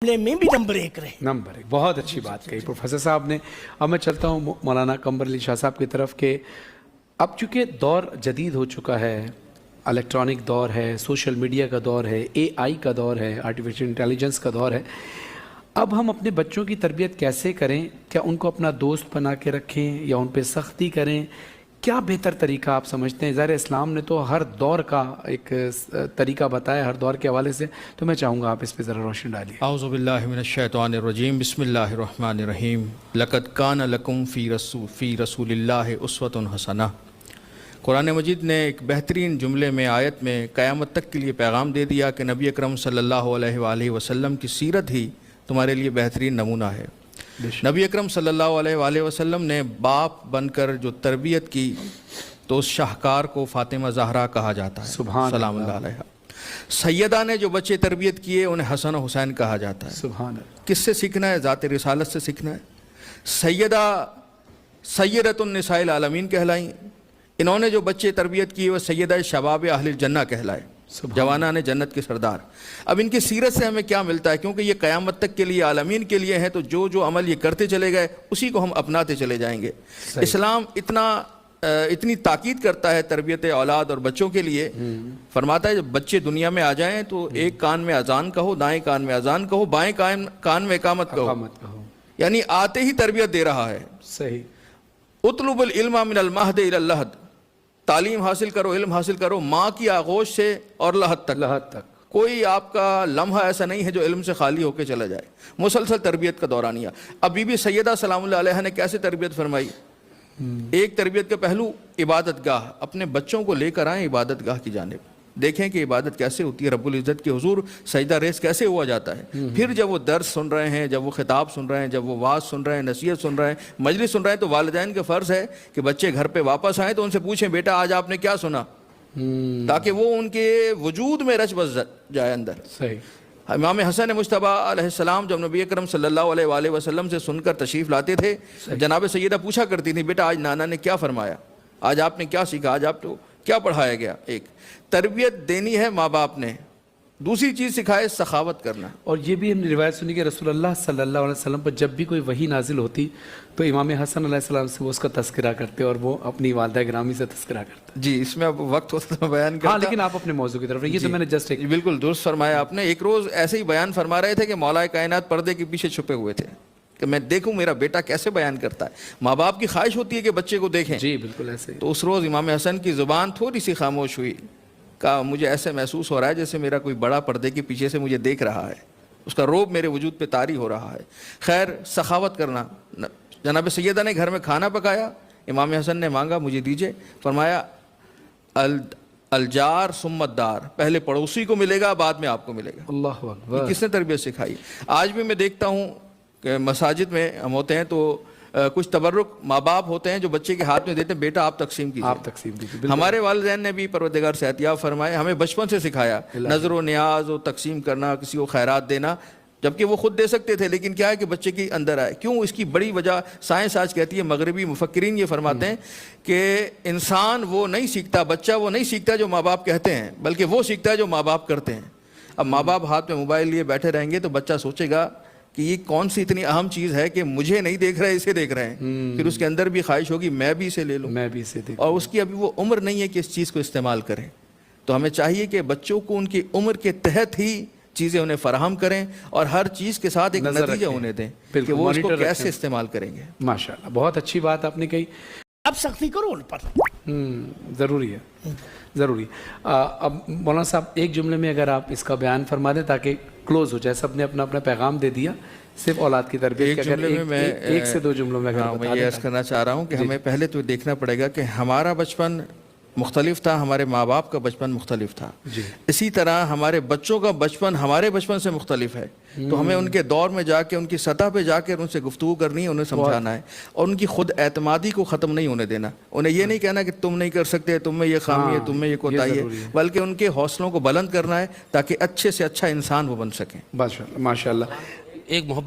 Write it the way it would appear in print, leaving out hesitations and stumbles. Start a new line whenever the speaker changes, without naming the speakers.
میں بھی نمبر 1 رہے.
نمبر 1. بہت اچھی بات کہی پروفیسر صاحب نے. اب میں چلتا ہوں مولانا قمر علی شاہ صاحب کی طرف کہ اب چونکہ دور جدید ہو چکا ہے، الیکٹرانک دور ہے، سوشل میڈیا کا دور ہے، اے آئی کا دور ہے، آرٹیفیشل انٹیلیجنس کا دور ہے، اب ہم اپنے بچوں کی تربیت کیسے کریں؟ کیا ان کو اپنا دوست بنا کے رکھیں یا ان پہ سختی کریں؟ کیا بہتر طریقہ آپ سمجھتے ہیں؟ ظاہر اسلام نے تو ہر دور کا ایک طریقہ بتایا، ہر دور کے حوالے سے، تو میں چاہوں گا آپ اس پہ ذرا روشنی ڈالیے.
اعوذ باللہ من الشیطان الرجیم. بسم اللہ الرحمن الرحیم. لقد کان لکم فی رسول اللہ اسوۃ حسنہ. قرآن مجید نے ایک بہترین جملے میں، آیت میں، قیامت تک کے لیے پیغام دے دیا کہ نبی اکرم صلی اللہ علیہ وآلہ وسلم کی سیرت ہی تمہارے لیے بہترین نمونہ ہے. نبی اکرم صلی اللہ علیہ وآلہ وسلم نے باپ بن کر جو تربیت کی تو اس شاہکار کو فاطمہ زہرا کہا جاتا ہے،
سبحان
سلام اللہ علیہ. سیدہ نے جو بچے تربیت کیے انہیں حسن و حسین کہا جاتا ہے.
سبحان اللہ.
کس سے سیکھنا ہے؟ ذات رسالت سے سیکھنا ہے. سیدہ سیدۃ النساء العالمین کہلائیں. انہوں نے جو بچے تربیت کی وہ سیدہ شباب اہل الجنہ کہلائے، جوانان جنت کے سردار. اب ان کی سیرت سے ہمیں کیا ملتا ہے؟ کیونکہ یہ قیامت تک کے لیے عالمین کے لیے ہے، تو جو جو عمل یہ کرتے چلے گئے اسی کو ہم اپناتے چلے جائیں گے. اسلام اتنی تاکید کرتا ہے تربیت اولاد اور بچوں کے لیے. فرماتا ہے جب بچے دنیا میں آ جائیں تو ایک کان میں اذان کہو، دائیں کان میں اذان کہو، بائیں کان میں اقامت کہو. یعنی آتے ہی تربیت دے رہا ہے.
صحیح.
اطلب العلم من المہد الی اللحد. تعلیم حاصل کرو، علم حاصل کرو ماں کی آغوش سے اور لحد تک. کوئی آپ کا لمحہ ایسا نہیں ہے جو علم سے خالی ہو کے چلا جائے. مسلسل تربیت کا دورانیہ. اب بی بی سیدہ سلام اللہ علیہ نے کیسے تربیت فرمائی؟ ایک تربیت کا پہلو عبادت گاہ. اپنے بچوں کو لے کر آئیں عبادت گاہ کی جانب، دیکھیں کہ عبادت کیسے ہوتی ہے، رب العزت کے حضور سجدہ ریز کیسے ہوا جاتا ہے. پھر جب وہ درس سن رہے ہیں، جب وہ خطاب سن رہے ہیں، جب وہ واعظ سن رہے ہیں، نصیحت سن رہے ہیں، مجلس سن رہے ہیں، تو والدین کا فرض ہے کہ بچے گھر پہ واپس آئیں تو ان سے پوچھیں بیٹا آج آپ نے کیا سنا، تاکہ وہ ان کے وجود میں رچ بس جائے اندر.
صحیح.
امام حسن مجتبیٰ علیہ السلام جب نبی اکرم صلی اللہ علیہ وآلہ وسلم سے سن کر تشریف لاتے تھے، جناب سیدہ پوچھا کرتی تھی بیٹا آج نانا نے کیا فرمایا، آج آپ نے کیا سیکھا، آج آپ کو کیا پڑھایا گیا. ایک تربیت دینی ہے ماں باپ نے. دوسری چیز سکھائے سخاوت کرنا.
اور یہ بھی ہم نے روایت سنی کہ رسول اللہ صلی اللہ علیہ وسلم پر جب بھی کوئی وحی نازل ہوتی تو امام حسن علیہ السلام سے وہ اس کا تذکرہ کرتے اور وہ اپنی والدہ گرامی سے تذکرہ کرتے.
جی اس میں اب وقت ہوتا ہے بیان کرتا.
ہاں لیکن آپ اپنے موضوع کی طرف، یہ تو میں نے جسٹ
بالکل درست فرمایا آپ نے. ایک روز ایسے ہی بیان فرما رہے تھے کہ مولا کائنات پردے کے پیچھے چھپے ہوئے تھے کہ میں دیکھوں میرا بیٹا کیسے بیان کرتا ہے. ماں باپ کی خواہش ہوتی ہے کہ بچے کو دیکھیں.
جی بالکل ایسے.
تو اس روز امام حسن کی زبان تھوڑی سی خاموش ہوئی. کہا مجھے ایسے محسوس ہو رہا ہے جیسے میرا کوئی بڑا پردے کے پیچھے سے مجھے دیکھ رہا ہے، اس کا روب میرے وجود پہ طاری ہو رہا ہے. خیر سخاوت کرنا. جناب سیدہ نے گھر میں کھانا پکایا، امام حسن نے مانگا مجھے دیجئے. فرمایا الجار ثم الدار، پہلے پڑوسی کو ملے گا بعد میں آپ کو ملے گا.
اللہ اکبر.
کس نے تربیت سکھائی؟ آج بھی میں دیکھتا ہوں کہ مساجد میں ہم ہوتے ہیں تو کچھ تبرک ماں باپ ہوتے ہیں جو بچے کے ہاتھ میں دیتے ہیں بیٹا آپ تقسیم کیجیے. ہمارے والدین نے بھی پروردگار صحت یاب فرمائے ہمیں بچپن سے سکھایا نظر و نیاز و تقسیم کرنا، کسی کو خیرات دینا، جبکہ وہ خود دے سکتے تھے لیکن کیا ہے کہ بچے کی اندر آئے. کیوں؟ اس کی بڑی وجہ سائنس آج کہتی ہے، مغربی مفکرین یہ فرماتے ہیں کہ انسان وہ نہیں سیکھتا، بچہ وہ نہیں سیکھتا جو ماں باپ کہتے ہیں، بلکہ وہ سیکھتا ہے جو ماں باپ کرتے ہیں. اب ماں باپ ہاتھ میں موبائل لیے بیٹھے رہیں گے تو بچہ سوچے گا کہ یہ کون سی اتنی اہم چیز ہے کہ مجھے نہیں دیکھ رہے اسے دیکھ رہے ہیں. پھر اس کے اندر بھی خواہش ہوگی میں بھی اسے لے لوں،
میں بھی اسے دیکھوں.
اور اس کی ابھی وہ عمر نہیں ہے کہ اس چیز کو استعمال کریں. تو ہمیں چاہیے کہ بچوں کو ان کی عمر کے تحت ہی چیزیں انہیں فراہم کریں اور ہر چیز کے ساتھ ایک نتیجہ انہیں دیں کہ وہ اس کو کیسے استعمال کریں گے.
ماشاءاللہ بہت اچھی بات آپ نے کہی.
اب سختی کرو ان پر.
ضروری ہے، ضروری. اب مولانا صاحب ایک جملے میں اگر آپ اس کا بیان فرما دیں تاکہ کلوز ہو جائے. سب نے اپنا اپنا پیغام دے دیا، صرف اولاد کی تربیت کے. ایک سے دو جملوں میں
میں یہ عرض کرنا چاہ رہا ہوں کہ ہمیں پہلے تو دیکھنا پڑے گا کہ ہمارا بچپن مختلف تھا، ہمارے ماں باپ کا بچپن مختلف تھا. اسی طرح ہمارے بچوں کا بچپن ہمارے بچپن سے مختلف ہے. تو ہمیں ان کے دور میں جا کے ان کی سطح پہ جا کے ان سے گفتگو کرنی ہے، انہیں سمجھانا ہے اور ان کی خود اعتمادی کو ختم نہیں ہونے دینا. انہیں یہ نہیں کہنا کہ تم نہیں کر سکتے، تم میں یہ خامی ہے، تم میں یہ کوتاہی ہے، بلکہ ان کے حوصلوں کو بلند کرنا ہے تاکہ اچھے سے اچھا انسان وہ بن سکیں.
ماشاءاللہ.
ایک محبت